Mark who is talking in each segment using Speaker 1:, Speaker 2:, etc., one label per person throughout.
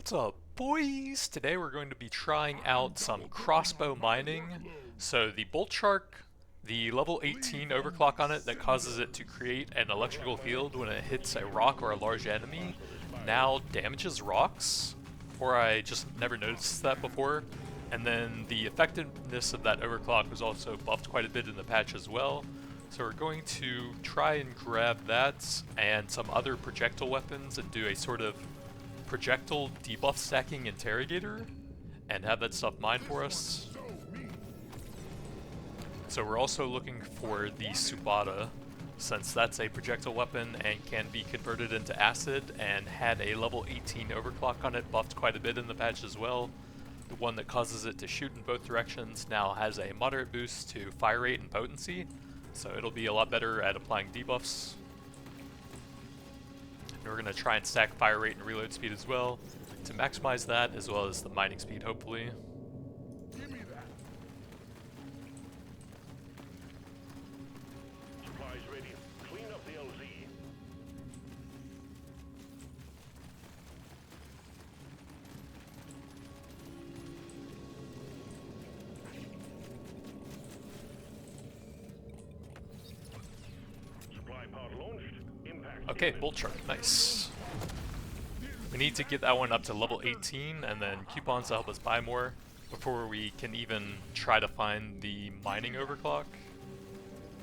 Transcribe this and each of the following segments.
Speaker 1: What's up, boys? Today we're going to be trying out some crossbow mining. So the bolt shark, the level 18 overclock on it that causes it to create an electrical field when it hits a rock or a large enemy, now damages rocks, or I just never noticed that before. And then the effectiveness of that overclock was also buffed quite a bit in the patch as well. So we're going to try and grab that and some other projectile weapons and do a sort of projectile debuff stacking interrogator and have that stuff mined for us. So we're also looking for the Subata, since that's a projectile weapon and can be converted into acid and had a level 18 overclock on it, buffed quite a bit in the patch as well. The one that causes it to shoot in both directions now has a moderate boost to fire rate and potency, so it'll be a lot better at applying debuffs. And we're going to try and stack fire rate and reload speed as well to maximize that, as well as the mining speed, hopefully.
Speaker 2: Give me that. Supplies ready. Clean up the LZ. Supply pod launched. Impact.
Speaker 1: Okay, bolt shark, nice. We need to get that one up to level 18 and then coupons to help us buy more before we can even try to find the mining overclock.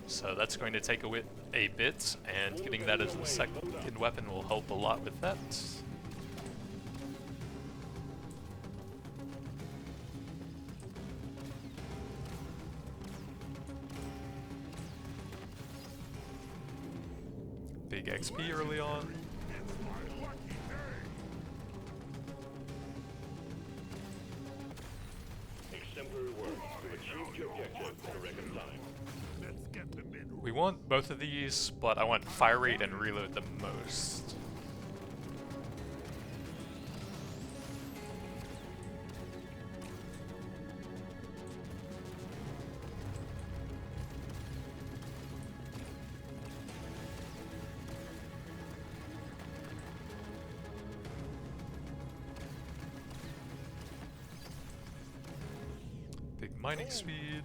Speaker 1: So that's going to take a bit, and getting that as the second weapon will help a lot with that. Big XP early on.
Speaker 2: Exemplary work. You've achieved your objective in a record time. Let's get them in.
Speaker 1: We want both of these, but I want fire rate and reload the most. Big mining speed.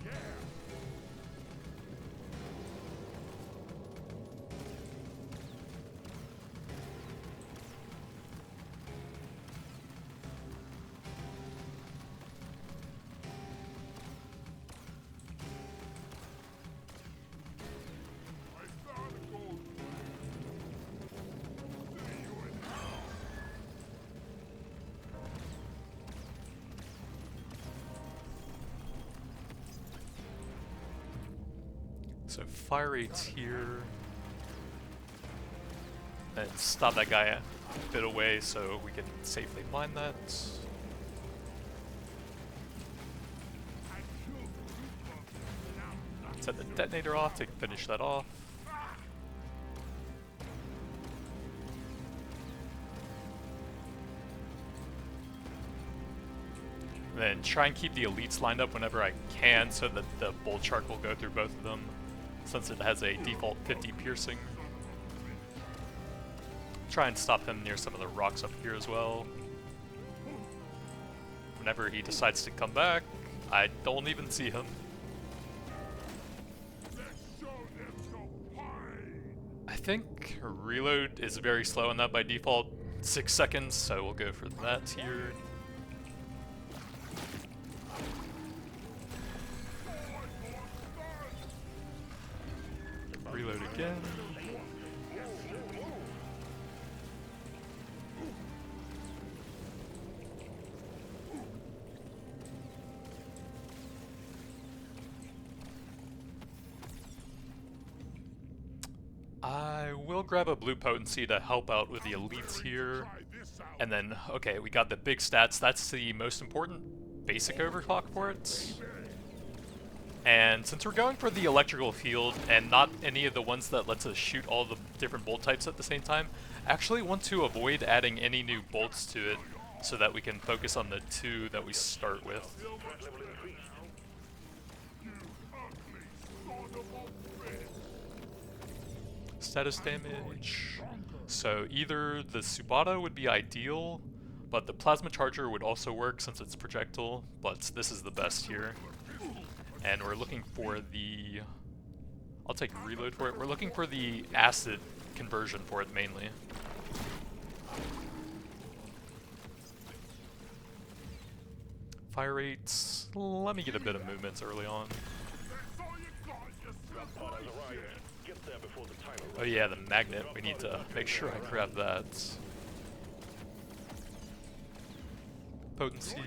Speaker 1: So fire rate's here, and stop that guy a bit away so we can safely mine that. Set the detonator off to finish that off. Then try and keep the elites lined up whenever I can so that the bolt shark will go through both of them, since it has a default 50 piercing. Try and stop him near some of the rocks up here as well. Whenever he decides to come back, I don't even see him. I think reload is very slow on that by default, 6 seconds, so we'll go for that here. Reload again. I will grab a blue potency to help out with the elites here. And then, okay, we got the big stats. That's the most important basic overclock for it. And since we're going for the electrical field and not any of the ones that lets us shoot all the different bolt types at the same time, I actually want to avoid adding any new bolts to it so that we can focus on the two that we start with. Status damage. So either the Subata would be ideal, but the plasma charger would also work since it's projectile, but this is the best here. And we're looking for the... I'll take reload for it. We're looking for the acid conversion for it mainly. Fire rates, let me get a bit of movements early on. Oh yeah, the magnet, we need to make sure I grab that. Potency.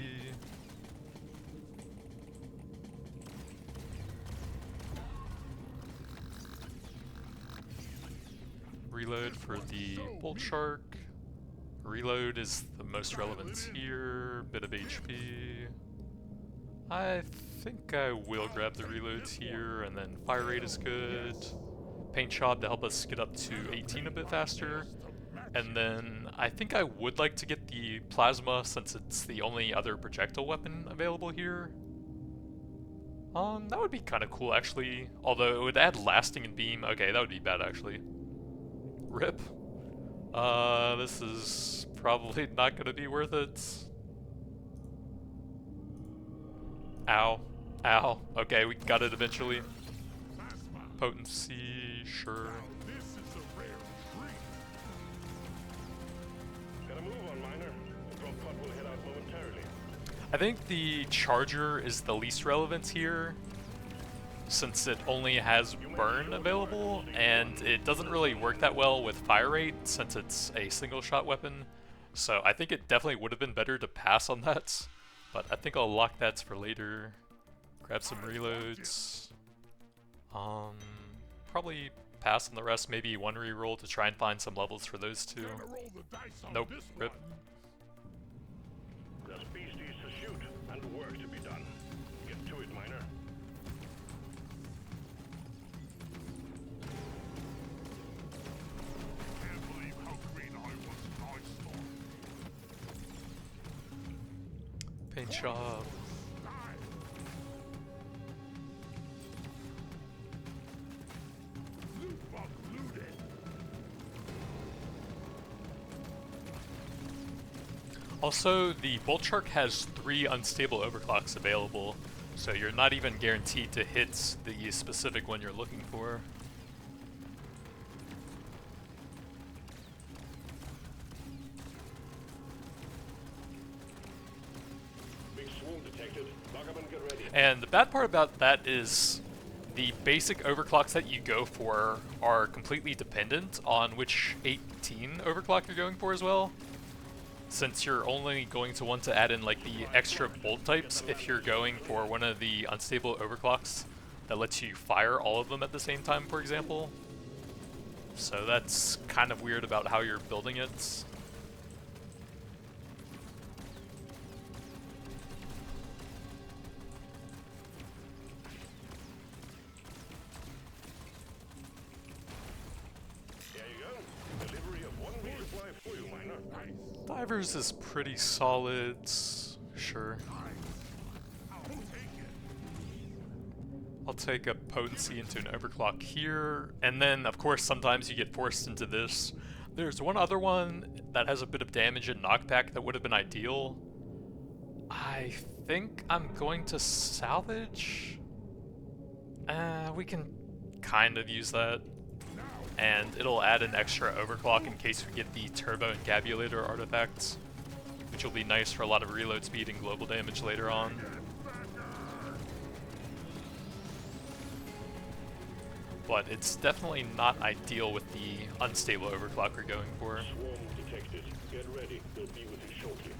Speaker 1: Reload for the bolt shark. Reload is the most relevant here. Bit of HP. I think I will grab the reloads here, and then fire rate is good. Paint job to help us get up to 18 a bit faster. And then I think I would like to get the plasma since it's the only other projectile weapon available here. That would be kind of cool actually. Although it would add lasting and beam. Okay, that would be bad actually. RIP. This is probably not gonna be worth it. Ow. Ow. Okay, we got it eventually. Potency, sure. I think the charger is the least relevant here, since it only has burn available, and it doesn't really work that well with fire rate since it's a single shot weapon. So I think it definitely would have been better to pass on that, but I think I'll lock that for later. Grab some reloads. Probably pass on the rest, maybe one reroll to try and find some levels for those two. Nope, rip.
Speaker 2: There's beasties to shoot and work to be done. Get to it, miner. Can't believe how green I was in my
Speaker 1: Paint job. Also, the bolt shark has 3 unstable overclocks available, so you're not even guaranteed to hit the specific one you're looking for.
Speaker 2: Big swarm detected. Lock up and get ready.
Speaker 1: And the bad part about that is the basic overclocks that you go for are completely dependent on which 18 overclock you're going for as well. Since you're only going to want to add in like the extra bolt types if you're going for one of the unstable overclocks that lets you fire all of them at the same time, for example. So that's kind of weird about how you're building it.
Speaker 2: There you go. Delivery of 1 resupply for you, miner.
Speaker 1: Divers is pretty solid, sure. I'll take a potency into an overclock here, and then of course sometimes you get forced into this. There's one other one that has a bit of damage and knockback that would have been ideal. I think I'm going to salvage. We can kind of use that. And it'll add an extra overclock in case we get the turbo encabulator artifacts, which will be nice for a lot of reload speed and global damage later on. But it's definitely not ideal with the unstable overclock we're going for.
Speaker 2: Swarm detected. Get ready. We'll be with you shortly.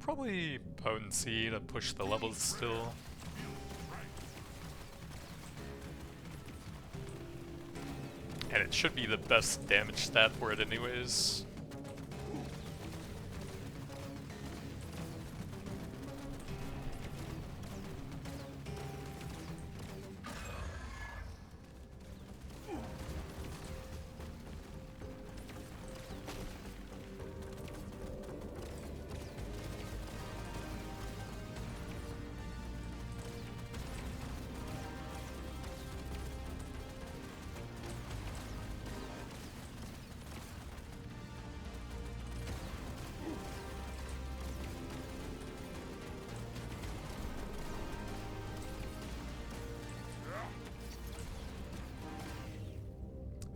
Speaker 1: Probably potency to push the levels still. And it should be the best damage stat for it anyways.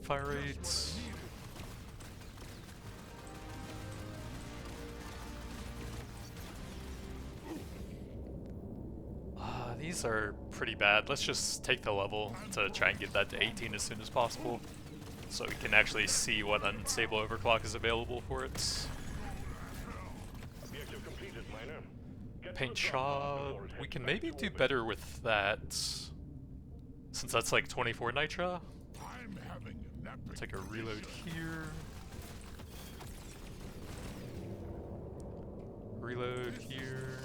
Speaker 1: fire rates. These are pretty bad. Let's just take the level to try and get that to 18 as soon as possible, so we can actually see what unstable overclock is available for it. Paint job. We can maybe do better with that, since that's like 24 nitra. Take a reload here. Reload here.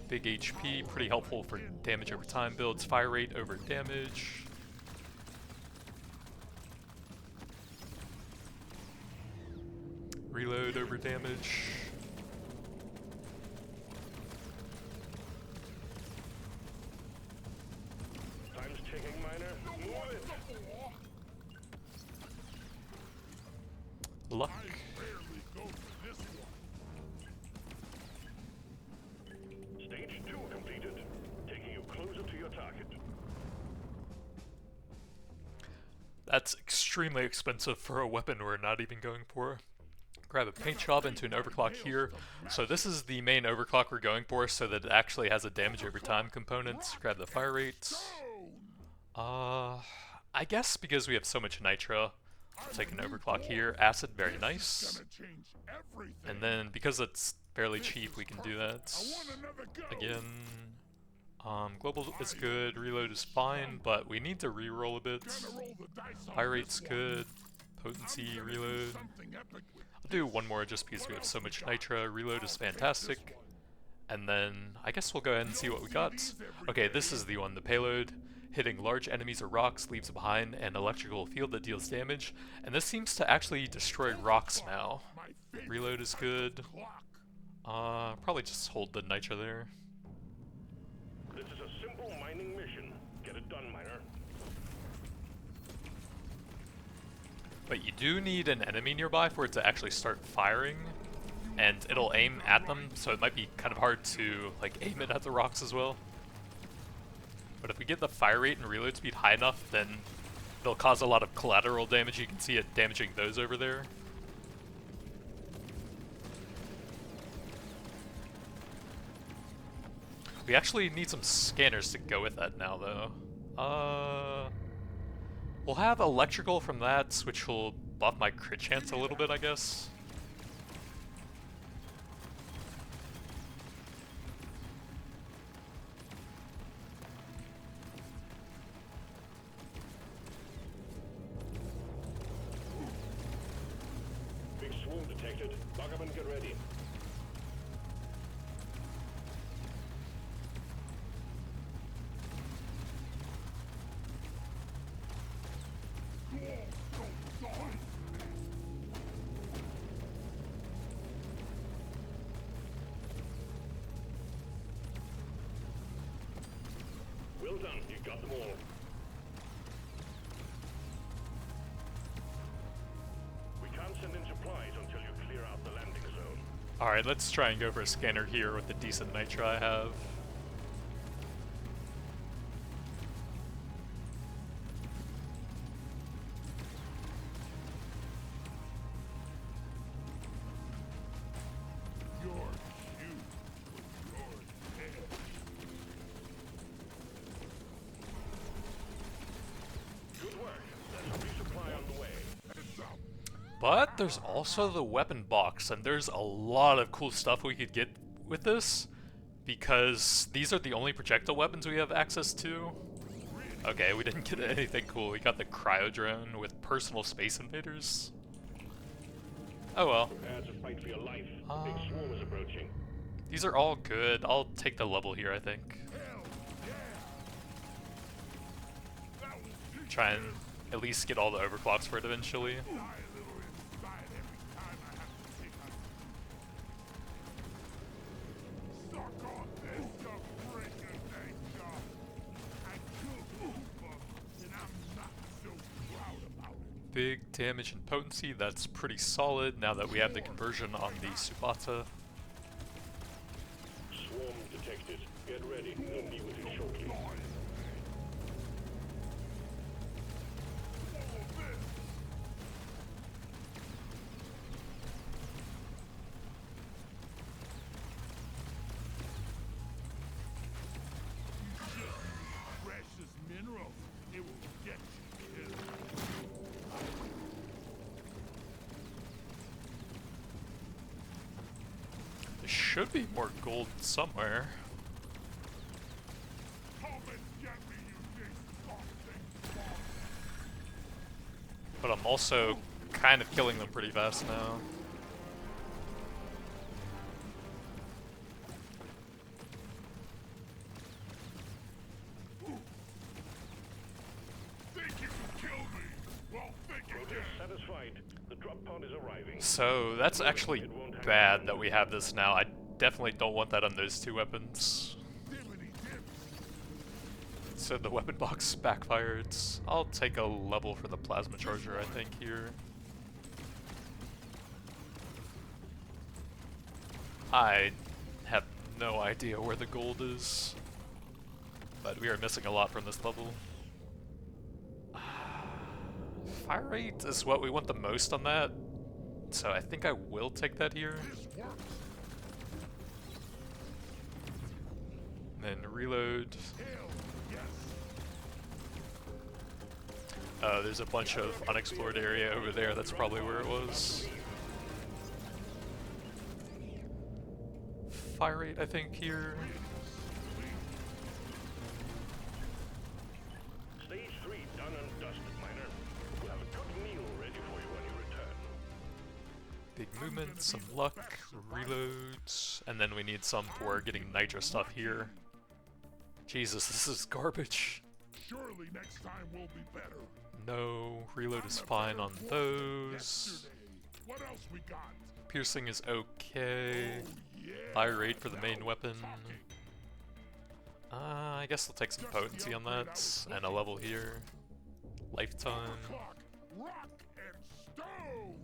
Speaker 1: Big HP, pretty helpful for damage over time builds. Fire rate over damage. Reload over damage.
Speaker 2: Time's ticking, miner. Move it.
Speaker 1: Luck.
Speaker 2: Stage 2 completed. Taking you closer to your target.
Speaker 1: That's extremely expensive for a weapon we're not even going for. Grab a paint job into an overclock here. So this is the main overclock we're going for, so that it actually has a damage over time component. Grab the fire rates. I guess because we have so much nitro, I'll take an overclock here. Acid, very nice. And then because it's fairly cheap, we can do that. Again, global is good, reload is fine, but we need to reroll a bit. Fire rate's good, potency, reload. I'll do one more just because we have so much nitro. Reload is fantastic. And then I guess we'll go ahead and see what we got. Okay, this is the one, the payload. Hitting large enemies or rocks leaves behind an electrical field that deals damage. And this seems to actually destroy rocks now. Reload is good. Probably just hold the nitro there.
Speaker 2: This is a simple mining mission. Get it done, miner.
Speaker 1: But you do need an enemy nearby for it to actually start firing, and it'll aim at them, so it might be kind of hard to like aim it at the rocks as well. But if we get the fire rate and reload speed high enough, then they'll cause a lot of collateral damage. You can see it damaging those over there. We actually need some scanners to go with that now, though. We'll have electrical from that, which will buff my crit chance a little bit, I guess.
Speaker 2: Big swarm detected. Lock up and get ready. Well done, you got them all. We can't send in supplies until you clear out the landing zone.
Speaker 1: Alright, let's try and go for a scanner here with the decent nitro I have. But there's also the weapon box, and there's a lot of cool stuff we could get with this, because these are the only projectile weapons we have access to. Okay, we didn't get anything cool. We got the cryo drone with personal space invaders. Oh well.
Speaker 2: Prepare to fight for your life. Big swarm is approaching.
Speaker 1: These are all good. I'll take the level here, I think. Try and at least get all the overclocks for it eventually. Big damage and potency, that's pretty solid now that we have the conversion on the Subata.
Speaker 2: Swarm detected. Get ready. We'll meet with you shortly.
Speaker 1: There should be more gold somewhere. But I'm also kind of killing them pretty fast now. So that's actually bad that we have this now. I definitely don't want that on those two weapons. So the weapon box backfired. I'll take a level for the plasma charger, I think, here. I have no idea where the gold is, but we are missing a lot from this level. Fire rate is what we want the most on that, so I think I will take that here. Then reload. There's a bunch of unexplored area over there, that's probably where it was. Fire rate, I think, here.
Speaker 2: Stage 3 done and dusted, miner. We'll have a good meal ready for you when you return.
Speaker 1: Big movement, some luck, reloads, and then we need some for getting nitro stuff here. Jesus, this is garbage.
Speaker 3: Surely next time will be better.
Speaker 1: No, reload is fine on those.
Speaker 3: What else we got?
Speaker 1: Piercing is okay.
Speaker 3: Yeah.
Speaker 1: Fire rate for the main weapon. I guess I'll take some potency on that, and a level here. Lifetime.
Speaker 3: Rock and stone.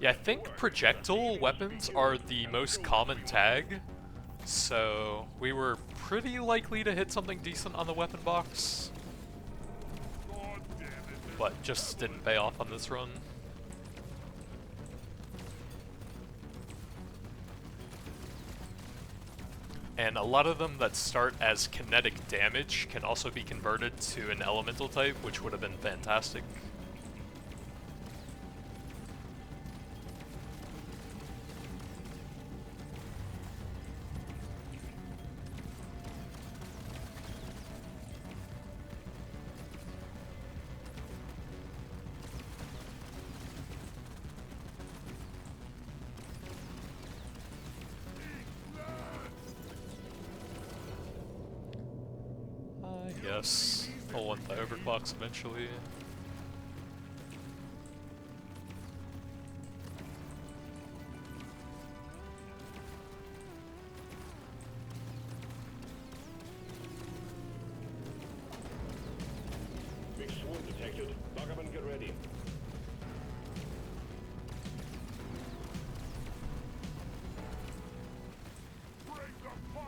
Speaker 1: Yeah, I think projectile weapons are the most common tag, so we were pretty likely to hit something decent on the weapon box, but just didn't pay off on this run. And a lot of them that start as kinetic damage can also be converted to an elemental type, which would have been fantastic. Yes, I'll want the overclocks eventually.
Speaker 2: Big swarm detected. Lock up and get ready.
Speaker 3: Break the fight.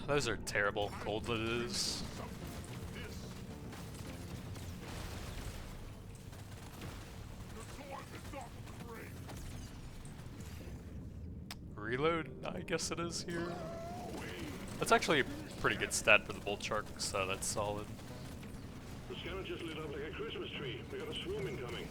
Speaker 1: Those are terrible gold loots. Reload, I guess it is here. That's actually a pretty good stat for the bolt shark, so that's solid.
Speaker 2: The scanner just lit up like a Christmas tree. We got a swarm incoming.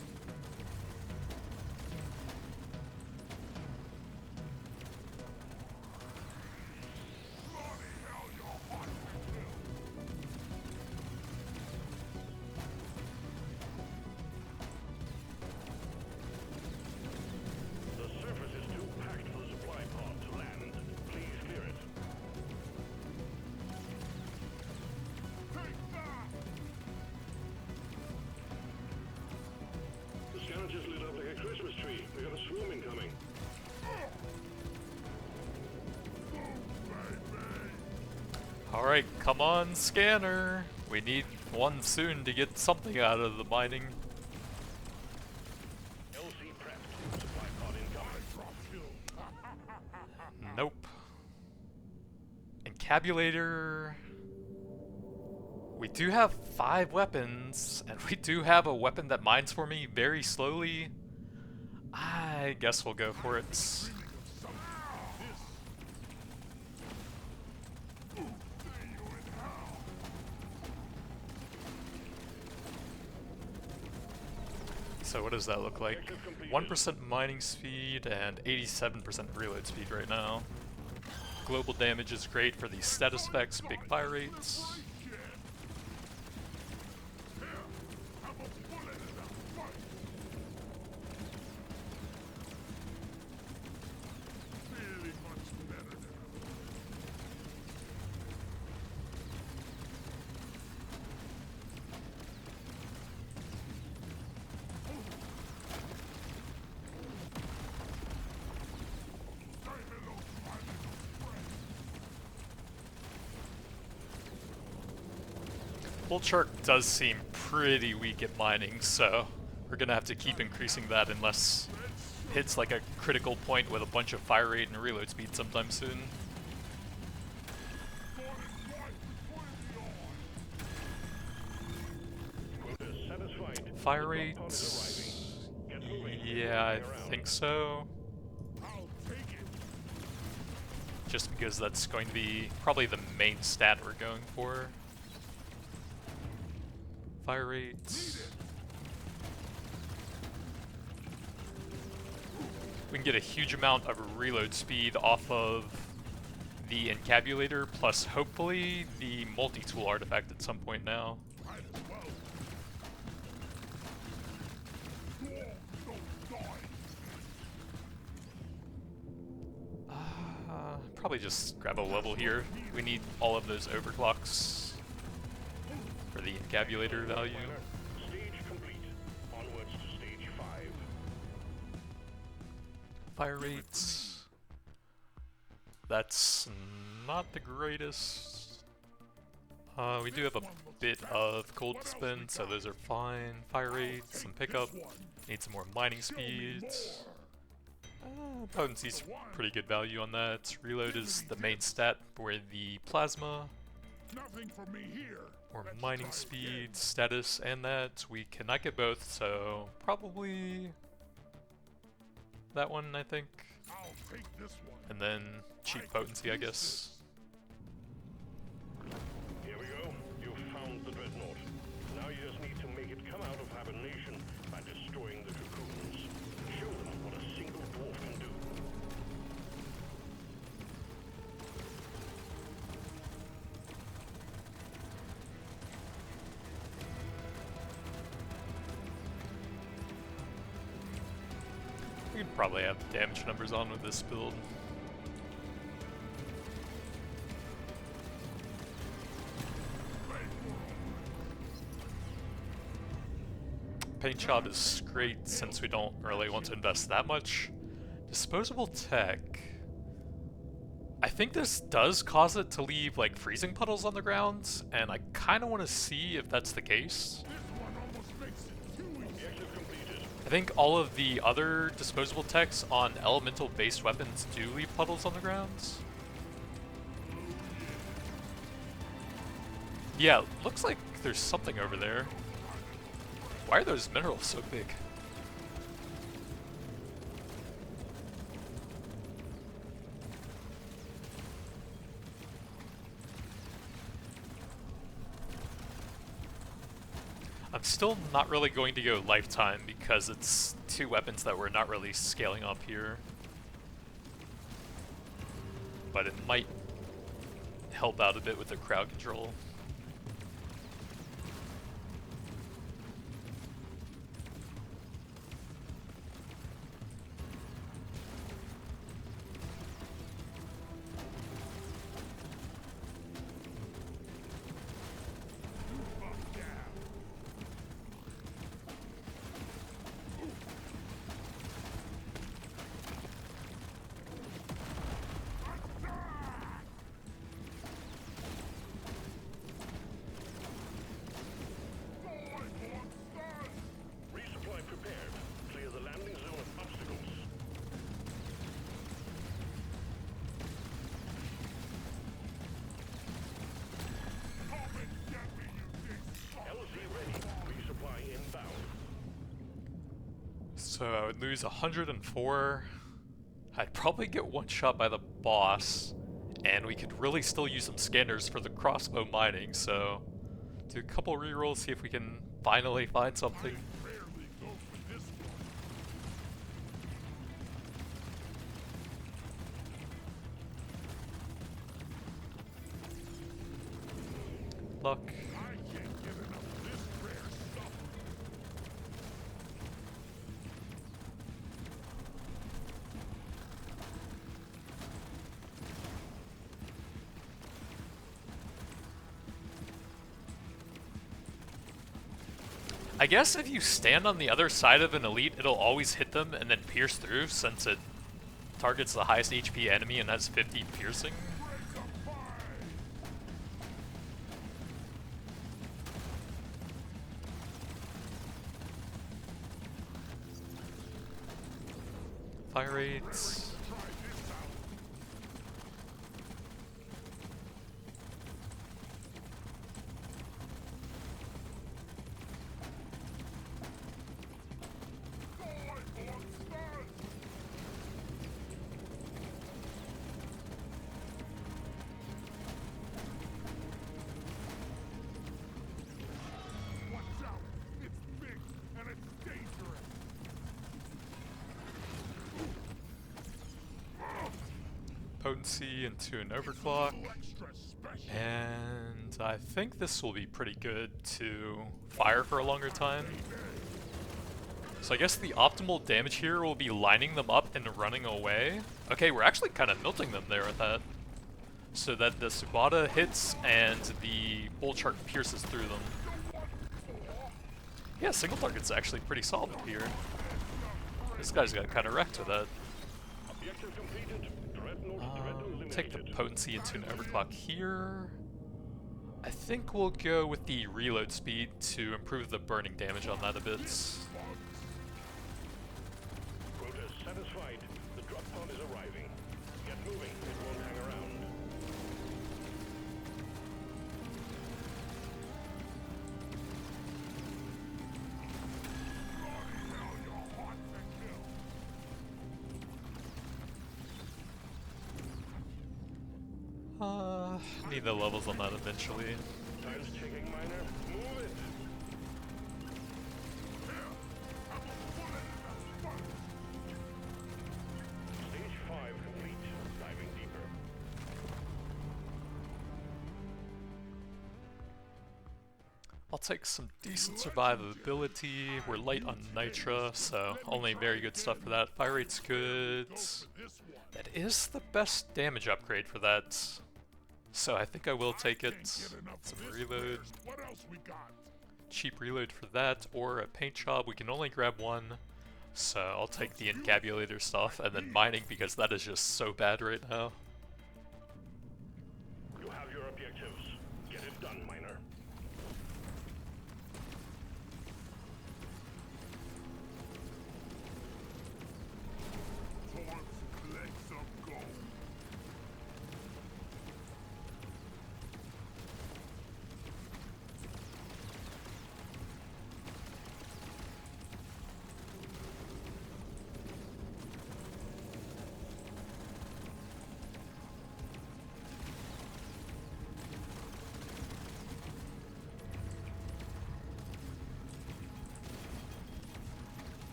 Speaker 2: Just lit up like a Christmas tree. We got a swarm incoming.
Speaker 1: Alright, come on, scanner. We need one soon to get something out of the mining. Nope. Encabulator. We do have 5 weapons, and we do have a weapon that mines for me very slowly. I guess we'll go for it. So what does that look like? 1% mining speed and 87% reload speed right now. Global damage is great for these status effects, big fire rates. Bull Shark does seem pretty weak at mining, so we're gonna have to keep increasing that unless it hits like a critical point with a bunch of fire rate and reload speed sometime soon. Fire rate? Yeah, I think so. Just because that's going to be probably the main stat we're going for. Fire rate. We can get a huge amount of reload speed off of the encabulator, plus hopefully the multi-tool artifact at some point now. Probably just grab a level here. We need all of those overclocks for the encabulator value.
Speaker 2: Stage complete. Onwards to stage 5.
Speaker 1: Fire rates. That's not the greatest. We do have a bit of cold spin, so those are fine. Fire rates, some pickup. Need some more mining speeds. Potency's pretty good value on that. Reload is the main stat for the plasma.
Speaker 3: Nothing for me here.
Speaker 1: Or mining speed, status, and that. We cannot get both, so probably that one, I think.
Speaker 3: I'll take this one.
Speaker 1: And then cheap potency, I guess.
Speaker 2: Here we go. You've found the Dreadnought. Now you just need to make it come out of hibernation by destroying the cocoons. Show them what a single dwarf can do.
Speaker 1: We could probably have damage numbers on with this build. Paint job is great since we don't really want to invest that much. Disposable tech. I think this does cause it to leave like freezing puddles on the ground, and I kind of want to see if that's the case.
Speaker 3: This one almost makes it too easy.
Speaker 2: Objective completed.
Speaker 1: I think all of the other disposable techs on elemental based weapons do leave puddles on the ground. Yeah, looks like there's something over there. Why are those minerals so big? I'm still not really going to go lifetime because it's 2 weapons that we're not really scaling up here. But it might help out a bit with the crowd control. So I would lose 104. I'd probably get one shot by the boss, and we could really still use some scanners for the crossbow mining, so do a couple rerolls, see if we can finally find something.
Speaker 3: Rarely go for this one.
Speaker 1: Luck.
Speaker 3: I can't get enough of this rare stuff.
Speaker 1: I guess if you stand on the other side of an elite, it'll always hit them and then pierce through, since it targets the highest HP enemy and has 50 piercing.
Speaker 3: Break 'em by.
Speaker 1: Fire rates.
Speaker 3: Try this out. Boy, monsters! Watch out! It's big and it's dangerous.
Speaker 1: Potency into an overclock.
Speaker 3: Extra special.
Speaker 1: And I think this will be pretty good to fire for a longer time. So I guess the optimal damage here will be lining them up and running away. Okay, we're actually kind of melting them there with that. So that the Subata hits and the Bolt Shark pierces through them. Yeah, single target's actually pretty solid here. This guy's got kind of wrecked with that.
Speaker 2: Objective completed. Dreadnought eliminated.
Speaker 1: Take the potency into an overclock here. I think we'll go with the reload speed to improve the burning damage on that a bit.
Speaker 2: Quota satisfied. The drop pod is arriving. Get moving. It won't hang around.
Speaker 3: Hell, you're hot to kill.
Speaker 1: Need the levels on that eventually.
Speaker 2: Time's ticking, miner. Move it.
Speaker 3: Here, have a bullet in that sponge.
Speaker 2: Stage 5 complete. Diving deeper.
Speaker 1: I'll take some decent survivability. We're light on nitra, so only very good stuff for that. Fire rate's good.
Speaker 3: This one.
Speaker 1: That is the best damage upgrade for that. So I think I will take it.
Speaker 3: Can't get enough
Speaker 1: Some
Speaker 3: of this
Speaker 1: reload.
Speaker 3: rare. What else we got?
Speaker 1: Cheap reload for that, or a paint job. We can only grab one. So I'll take the encabulator stuff, and then mining, because that is just so bad right now.
Speaker 2: You have your objectives. Get it done, miner.
Speaker 3: Hordes collect some gold.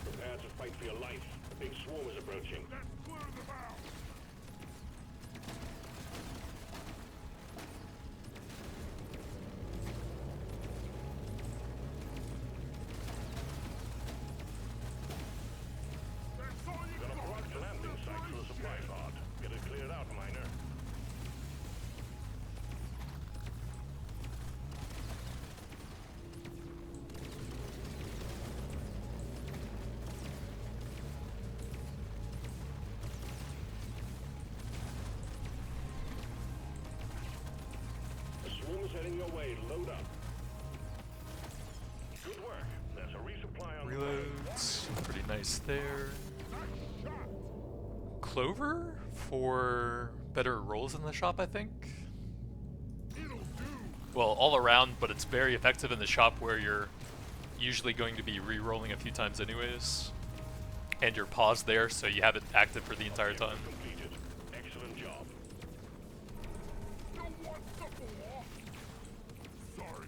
Speaker 2: Prepare to fight for your life. A big swarm is approaching.
Speaker 3: Let's clear them out. That's all you
Speaker 2: Got a
Speaker 3: got.
Speaker 2: blocked landing site for the supply pod. Get it cleared out, miner. The swarm is heading your way. Load up. Good work. There's a resupply on the way.
Speaker 1: Reloads, pretty nice there.
Speaker 3: Nice shot.
Speaker 1: Clover for better rolls in the shop, I think.
Speaker 3: It'll do.
Speaker 1: Well, all around, but it's very effective in the shop where you're usually going to be re-rolling a few times anyways. And you're paused there, so you have it active for the entire time.
Speaker 2: Completed. Excellent job.
Speaker 3: You want some more? Sorry,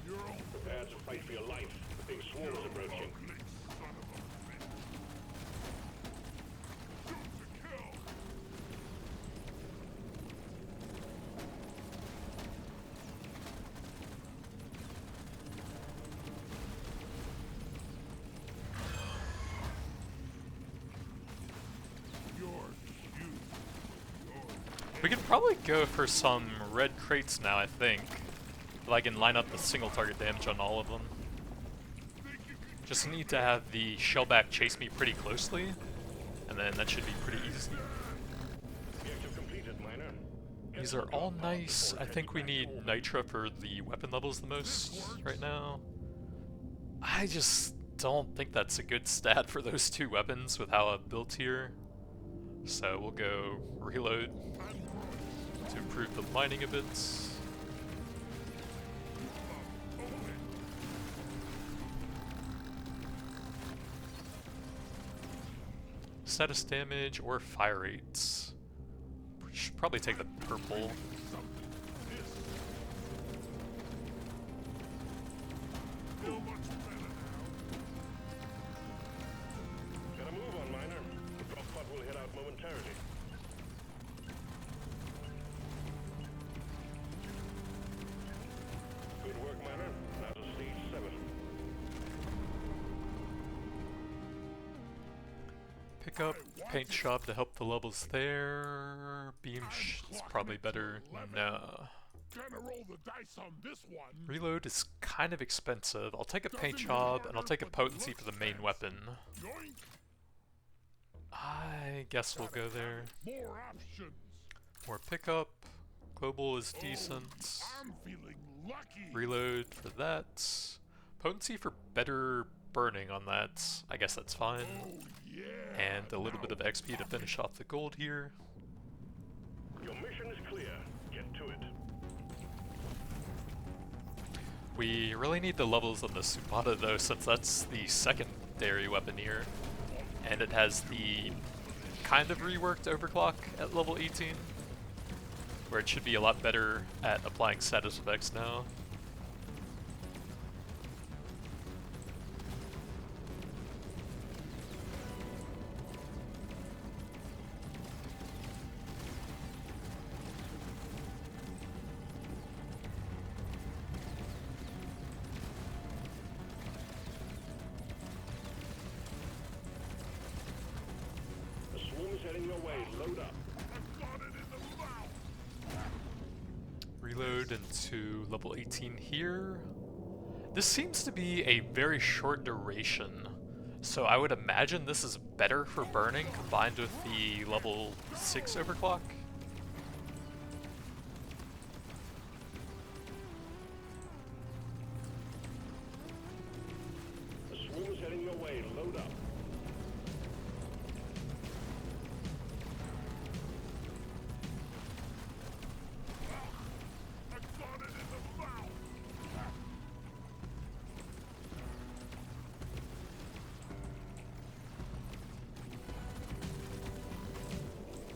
Speaker 3: you're all
Speaker 2: Prepare to fight for your life. The big swarm is approaching.
Speaker 3: ugly son of a bitch. Shoot to kill. You're cute.
Speaker 1: We could probably go for some red crates now, I think. If I can line up the single target damage on all of them. Just need to have the shellback chase me pretty closely, and then that should be pretty easy.
Speaker 2: Objective completed, Miner.
Speaker 1: These are all nice. I think we need Nitra for the weapon levels the most right now. I just don't think that's a good stat for those two weapons with how I've built here. So we'll go reload to improve the mining a bit. Status damage or fire rates. We should probably take the purple.
Speaker 3: Feel much better now.
Speaker 2: Gotta move on, Miner. The drop pod will head out momentarily. Good work, Miner. Now to stage 7.
Speaker 1: Pick up paint shop to help the levels there. Beam is probably better. No.
Speaker 3: Gonna roll the dice on this one.
Speaker 1: Reload is kind of expensive. I'll take a paint job and I'll take a potency for the main weapon.
Speaker 3: Yoink.
Speaker 1: I guess we'll go there.
Speaker 3: More options.
Speaker 1: More pickup. Global is decent.
Speaker 3: I'm feeling lucky.
Speaker 1: Reload for that. Potency for better burning on that. I guess that's fine.
Speaker 3: Oh yeah.
Speaker 1: And a little bit of XP to finish off the gold here.
Speaker 2: Your mission is clear. Get to it.
Speaker 1: We really need the levels on the Sumata though, since that's the secondary weapon here. And it has the kind of reworked overclock at level 18, where it should be a lot better at applying status effects now.
Speaker 2: The swarm is heading your way. Load up.
Speaker 3: I've got it in the mouth.
Speaker 1: Reload into level 18 here. This seems to be a very short duration, so I would imagine this is better for burning combined with the level 6 overclock.
Speaker 2: The swarm is heading your way. Load up.
Speaker 3: I've got it in the mouth.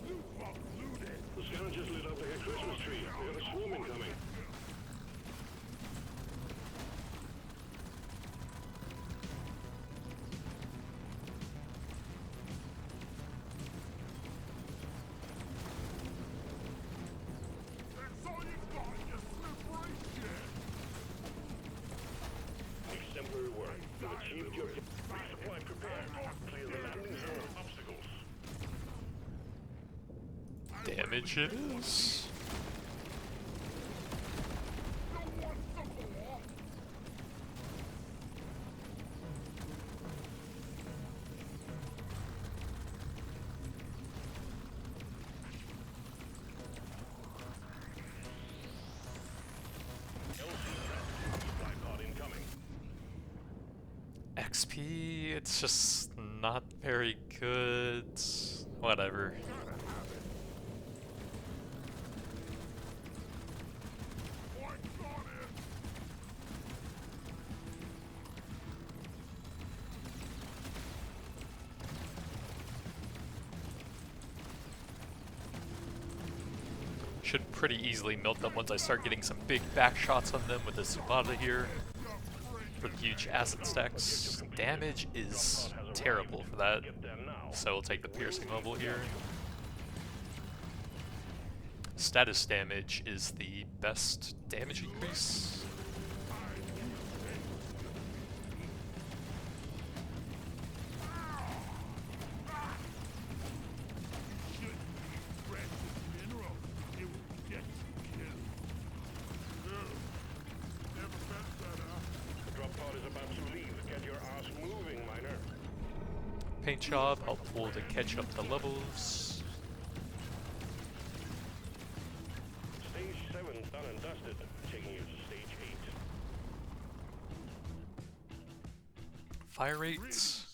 Speaker 3: Loot box looted.
Speaker 2: The scavengers lit up like a Christmas tree. We got a swarm incoming.
Speaker 3: That's all you've got, you slippery shit.
Speaker 2: Exemplary work. You've achieved your resupply prepared. Clear the landing zone of obstacles.
Speaker 1: Damage it is.
Speaker 3: You want some more?
Speaker 2: Supply pod incoming.
Speaker 1: XP, it's just not very good. Whatever.
Speaker 3: I got it.
Speaker 1: should pretty easily melt them once I start getting some big back shots on them with the Subata here. For the huge acid stacks. Damage is terrible for that, so we'll take the piercing level here. Status damage is the best damage increase. Paint job, helpful to catch up the levels.
Speaker 2: Stage 7 done and dusted, taking you to stage 8.
Speaker 1: Fire rates.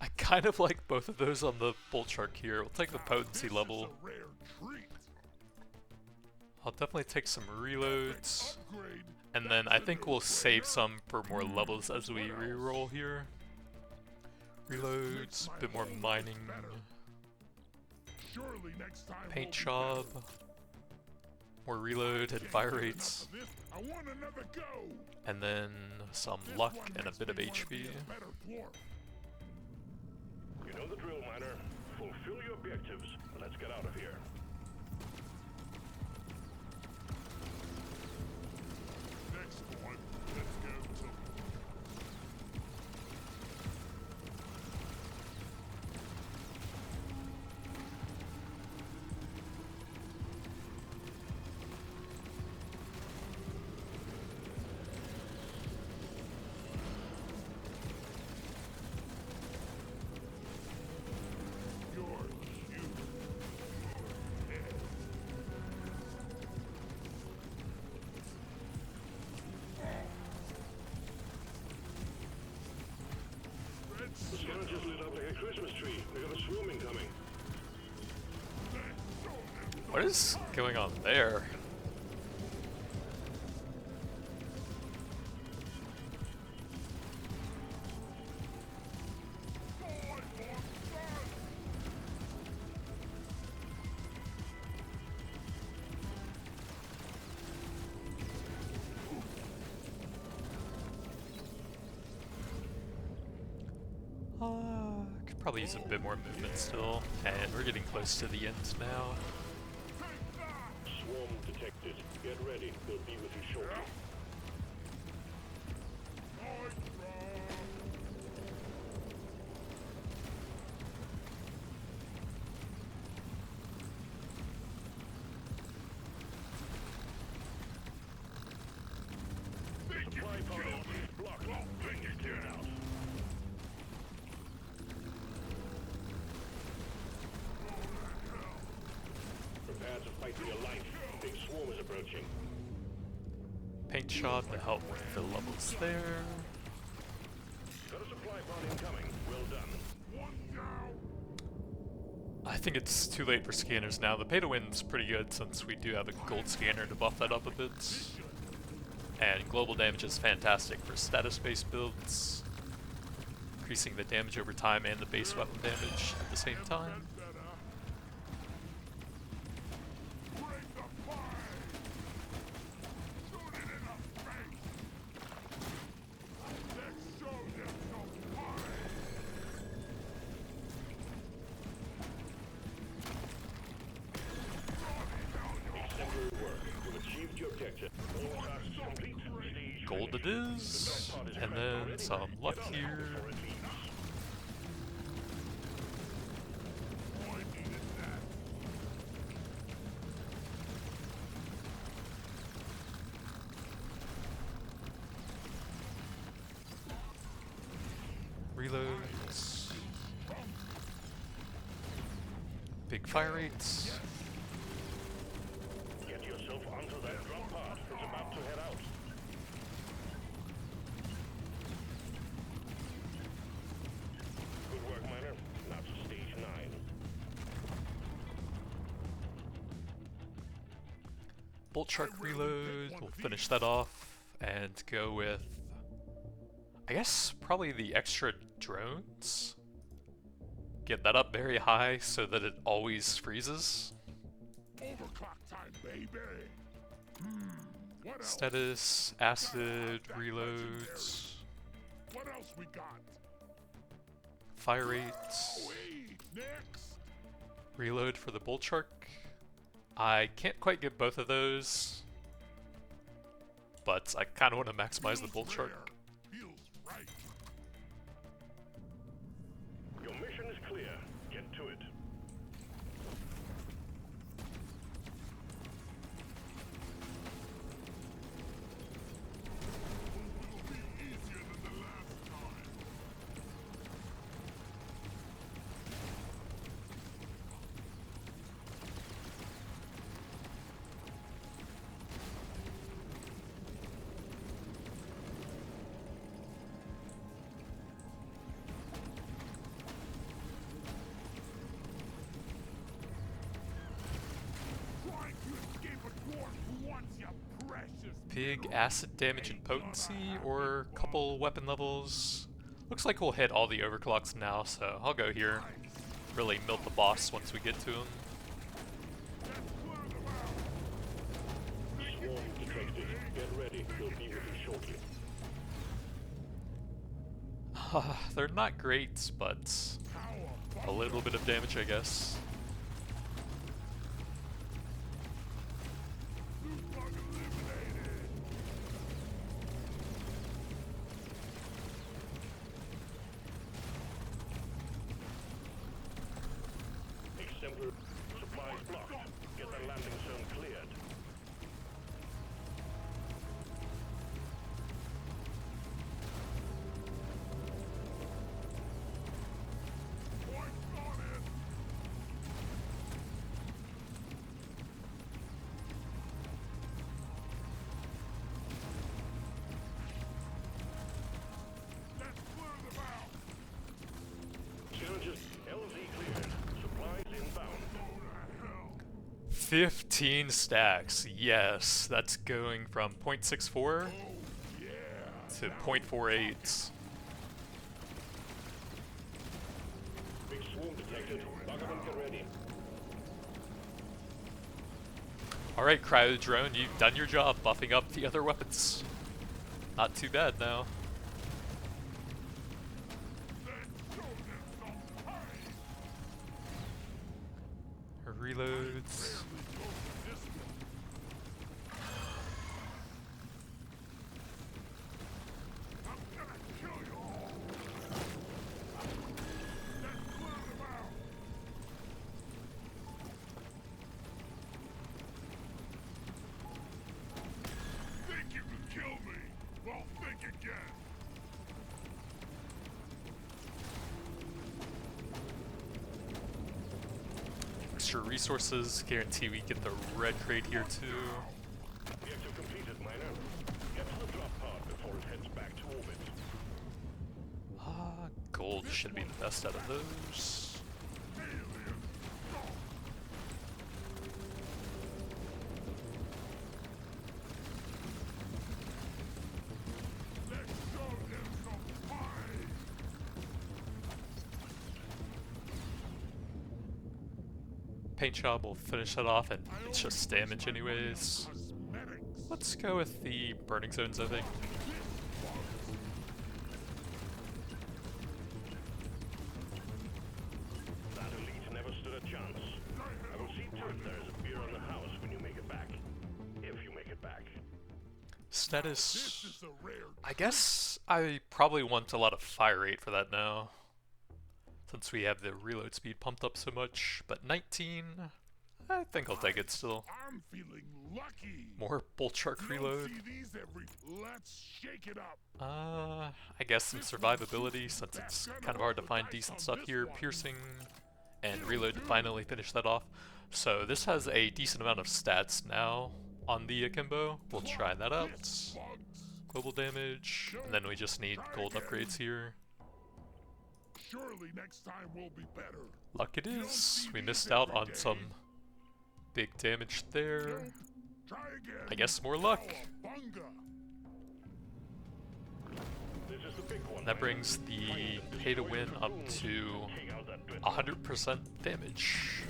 Speaker 1: I kind of like both of those on the bolt shark here. We'll take the potency level. I'll definitely take some reloads. And then I think we'll save some for more levels as we reroll here. Reloads, a bit more mining, paint job, more reload and fire rates, and then some luck and a bit of HP.
Speaker 2: You know the drill, miner. Fulfill your objectives, and let's get out of here.
Speaker 3: Next one, let's go to
Speaker 2: The scanner just lit up like a Christmas tree. We got a swarm incoming.
Speaker 1: What is going on there? Could probably use a bit more movement still, and we're getting close to the end now.
Speaker 2: Swarm detected. Get ready. We'll be with you shortly. Supply pod blocked. Bring your gear out. Prepare to fight for your life. Big swarm is approaching.
Speaker 1: Paint job to help with the levels there.
Speaker 2: Got a supply pod incoming. Well done.
Speaker 1: I think it's too late for scanners now. The pay to win's pretty good since we do have a gold scanner to buff that up a bit. And global damage is fantastic for status-based builds, increasing the damage over time and the base weapon damage at the same time.
Speaker 2: Exemplary work. You've achieved your objective. All tasks complete. Stage
Speaker 1: Gold it is, and then some luck here. Reloads. Big fire rates.
Speaker 2: Get yourself onto that drop pod. It's about to head out. Good work, miner. Now to stage 9.
Speaker 1: Bolt shark reload. We'll finish that off and go with, I guess, probably the extra drones. Get that up very high so that it always freezes.
Speaker 3: overclock time. baby. What else?
Speaker 1: Status, acid, reloads,
Speaker 3: What else we got?
Speaker 1: fire rates,
Speaker 3: Wait, next.
Speaker 1: reload for the bolt shark. I can't quite get both of those, but I kind of want to maximize the bolt shark.
Speaker 3: Feels right.
Speaker 2: Your mission is clear. Get to it.
Speaker 3: It'll be easier than the last time. Trying to escape a dwarf who wants your precious
Speaker 1: Big acid damage and potency, or couple weapon levels. Looks like we'll hit all the overclocks now, so I'll go here. Really milk the boss once we get to him.
Speaker 2: Swarm detected. Get ready. We'll be with you shortly.
Speaker 1: They're not great, but a little bit of damage, I guess.
Speaker 2: Exemplar supplies blocked. Get the landing zone cleared. Synergies, LZ cleared. Supplies inbound.
Speaker 1: 15 stacks, yes. That's going from 0.64 to 0.48.
Speaker 2: Big swarm detected. Buggerman, get ready.
Speaker 1: Alright, Cryo Drone, you've done your job buffing up the other weapons. Not too bad now. Reloads.
Speaker 3: Think you can kill me? Well, think again.
Speaker 1: Extra resources, guarantee we get the red crate here too.
Speaker 2: Objective completed, miner. Get to the drop pod before it heads back to orbit.
Speaker 1: Gold should be the best out of those.
Speaker 3: Let's show them some fight.
Speaker 1: Paint job will finish that off, and it's just damage anyways.
Speaker 3: Cosmetics.
Speaker 1: Let's go with the burning zones, I think.
Speaker 2: That elite never stood a chance. I will see to it there is a beer on the house when you make it back. If you make it back.
Speaker 1: Status.
Speaker 3: This is a rare.
Speaker 1: I guess I probably want a lot of fire rate for that now, since we have the reload speed pumped up so much. But 19, I think I'll take it still.
Speaker 3: I'm feeling lucky.
Speaker 1: More bolt shark
Speaker 3: You don't
Speaker 1: reload.
Speaker 3: see these every. Let's shake it up.
Speaker 1: I guess some survivability, since it's kind of hard to find decent stuff here. Piercing and reload to finally finish that off. So this has a decent amount of stats now on the akimbo. We'll try that out.
Speaker 3: Bugs.
Speaker 1: Global damage, and then we just need gold upgrades here.
Speaker 3: Surely next time will be better.
Speaker 1: Luck it is. We missed out on some big damage there.
Speaker 3: Try again.
Speaker 1: I guess more luck.
Speaker 3: Cowabunga.
Speaker 2: This is the big one.
Speaker 1: That brings the pay to win up to
Speaker 2: Take out that Dreadnought.
Speaker 1: 100% damage.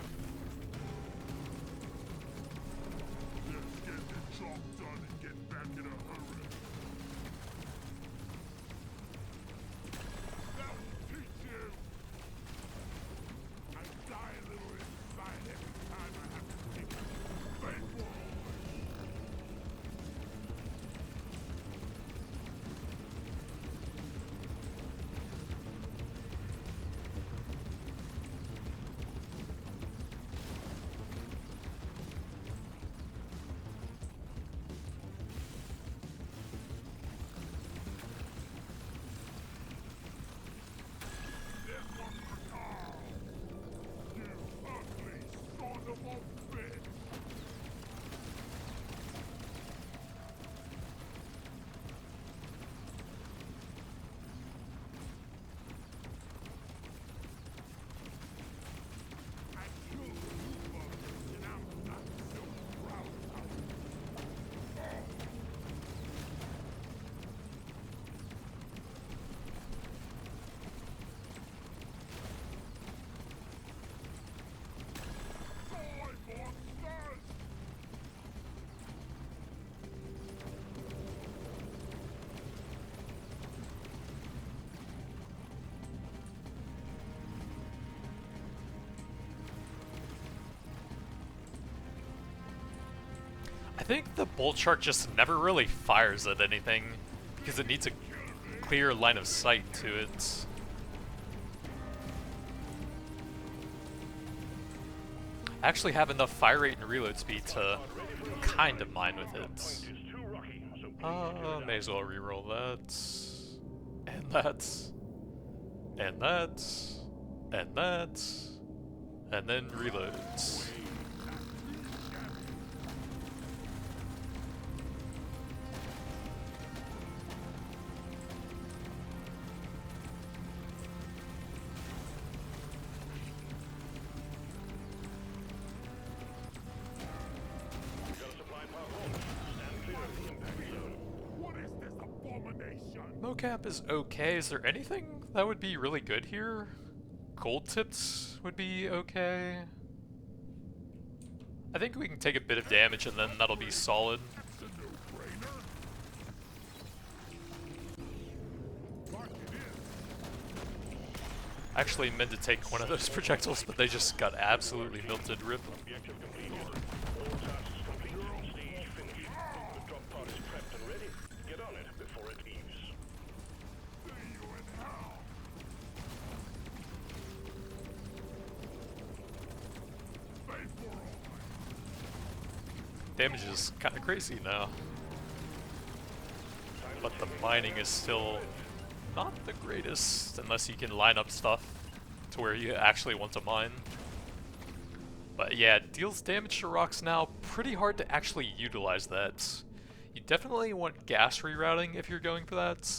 Speaker 1: I think the bolt shark just never really fires at anything because it needs a clear line of sight to it. I actually have enough fire rate and reload speed to kind of mine with it. May as well reroll that. And that. And that. And that. And then reload. Mocap is okay. Is there anything that would be really good here? Gold tips would be okay. I think we can take a bit of damage and then that'll be solid. Actually meant to take one of those projectiles, but they just got absolutely melted. Rip. Damage is kind of crazy now, but the mining is still not the greatest unless you can line up stuff to where you actually want to mine. But yeah, it deals damage to rocks now. Pretty hard to actually utilize that. You definitely want gas rerouting if you're going for that,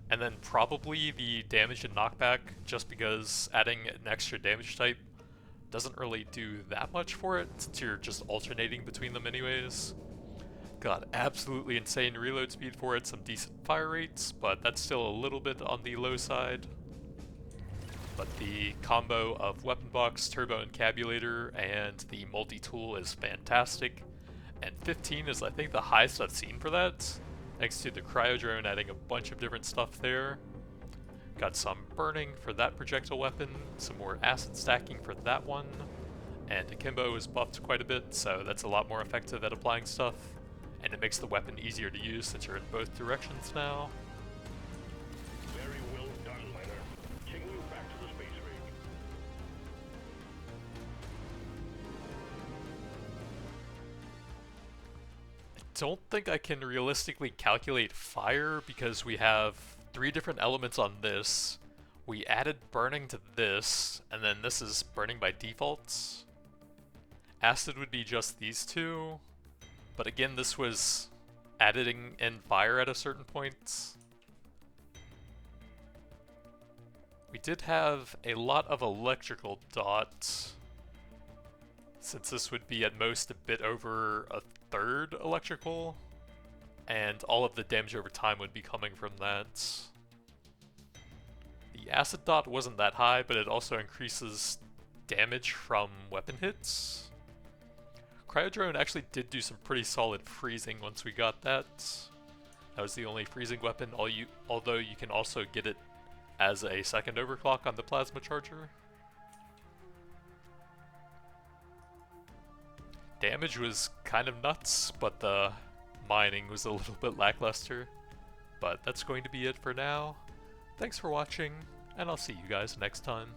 Speaker 1: and then probably the damage and knockback, just because adding an extra damage type doesn't really do that much for it, since you're just alternating between them anyways. Got absolutely insane reload speed for it, some decent fire rates, but that's still a little bit on the low side. But the combo of weapon box, turbo encabulator, and the multi-tool is fantastic. And 15 is I think the highest I've seen for that, thanks to the cryo drone adding a bunch of different stuff there. Got some burning for that projectile weapon, some more acid stacking for that one, and Akimbo is buffed quite a bit, so that's a lot more effective at applying stuff, and it makes the weapon easier to use since you're in both directions now.
Speaker 2: Very well done, miner. Taking you back to the space rig.
Speaker 1: I don't think I can realistically calculate fire because we have 3 different elements on this. We added burning to this, and then this is burning by default. Acid would be just these 2, but again this was adding in fire at a certain point. We did have a lot of electrical dot, since this would be at most a bit over a third electrical. And all of the damage over time would be coming from that. The acid dot wasn't that high, but it also increases damage from weapon hits. Cryodrone actually did do some pretty solid freezing once we got that. That was the only freezing weapon, although you can also get it as a second overclock on the plasma charger. Damage was kind of nuts, but the mining was a little bit lackluster. But that's going to be it for now. Thanks for watching, and I'll see you guys next time.